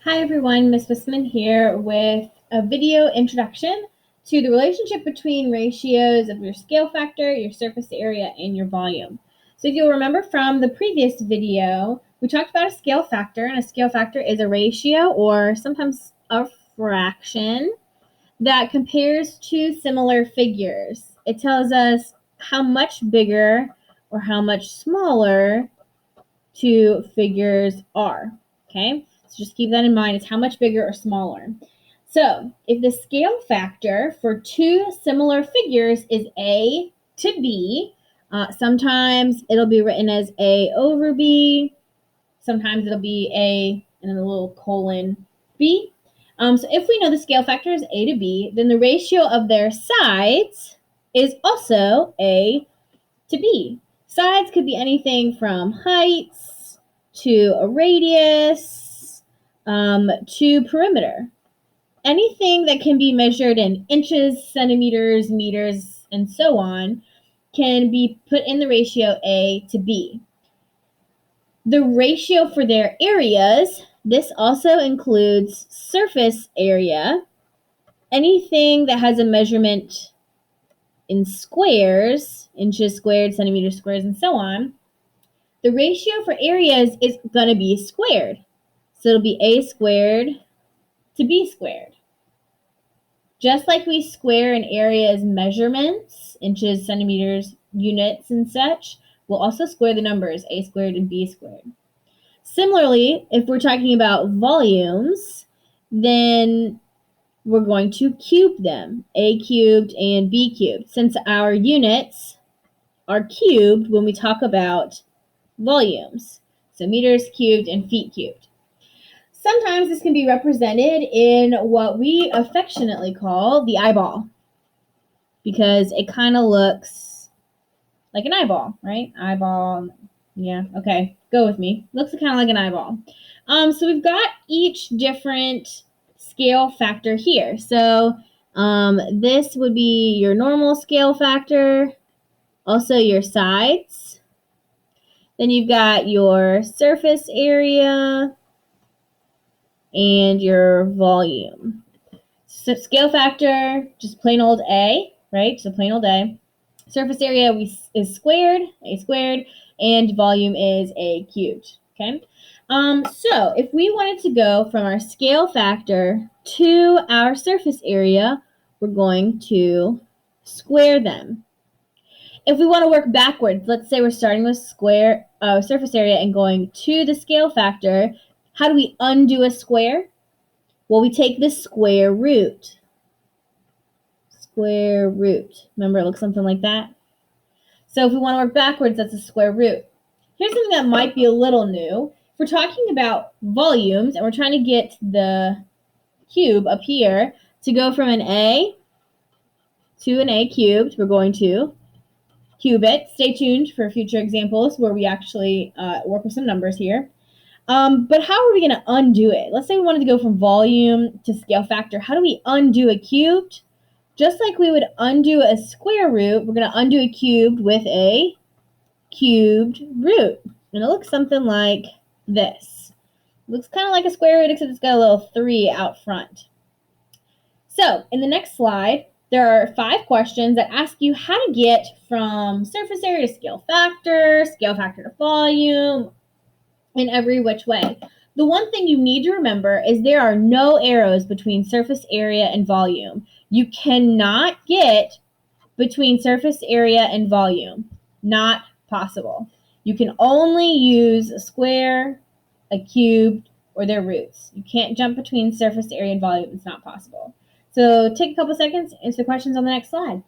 Hi everyone, Ms. Wissman here with a video introduction to the relationship between ratios of your scale factor, your surface area, and your volume. So if you'll remember from the previous video, we talked about a scale factor, and a scale factor is a ratio or sometimes a fraction that compares two similar figures. It tells us how much bigger or how much smaller two figures are, okay? So just keep that in mind. It's how much bigger or smaller. So if the scale factor for two similar figures is A to B, sometimes it'll be written as A over B. Sometimes it'll be A and then a little colon B. So if we know the scale factor is A to B, then the ratio of their sides is also A to B. Sides could be anything from heights to a radius to perimeter. Anything that can be measured in inches, centimeters, meters, and so on can be put in the ratio A to B. The ratio for their areas, this also includes surface area. Anything that has a measurement in squares, inches squared, centimeters squared, and so on, the ratio for areas is going to be squared. So it'll be A squared to B squared. Just like we square an area's measurements, inches, centimeters, units, and such, we'll also square the numbers A squared and B squared. Similarly, if we're talking about volumes, then we're going to cube them, A cubed and B cubed, since our units are cubed when we talk about volumes. So meters cubed and feet cubed. Sometimes this can be represented in what we affectionately call the eyeball, because it kind of looks like an eyeball, right? Eyeball. Yeah, okay, go with me. Looks kind of like an eyeball. So we've got each different scale factor here. So this would be your normal scale factor, also your sides. Then you've got your surface area and your volume. So scale factor, just plain old A, right? So plain old A. Surface area is squared, A squared, and volume is A cubed, okay? So if we wanted to go from our scale factor to our surface area, we're going to square them. If we want to work backwards, let's say we're starting with surface area and going to the scale factor, how do we undo a square? Well, we take the square root. Square root. Remember, it looks something like that? So if we want to work backwards, that's a square root. Here's something that might be a little new. If we're talking about volumes and we're trying to get the cube up here to go from an A to an A cubed, we're going to cube it. Stay tuned for future examples where we actually work with some numbers here. But how are we going to undo it? Let's say we wanted to go from volume to scale factor. How do we undo a cubed? Just like we would undo a square root, we're going to undo a cubed with a cubed root. And it looks something like this. It looks kind of like a square root, except it's got a little 3 out front. So in the next slide, there are 5 questions that ask you how to get from surface area to scale factor to volume, in every which way. The one thing you need to remember is there are no arrows between surface area and volume. You cannot get between surface area and volume. Not possible. You can only use a square, a cube, or their roots. You can't jump between surface area and volume. It's not possible. So take a couple seconds, answer the questions on the next slide.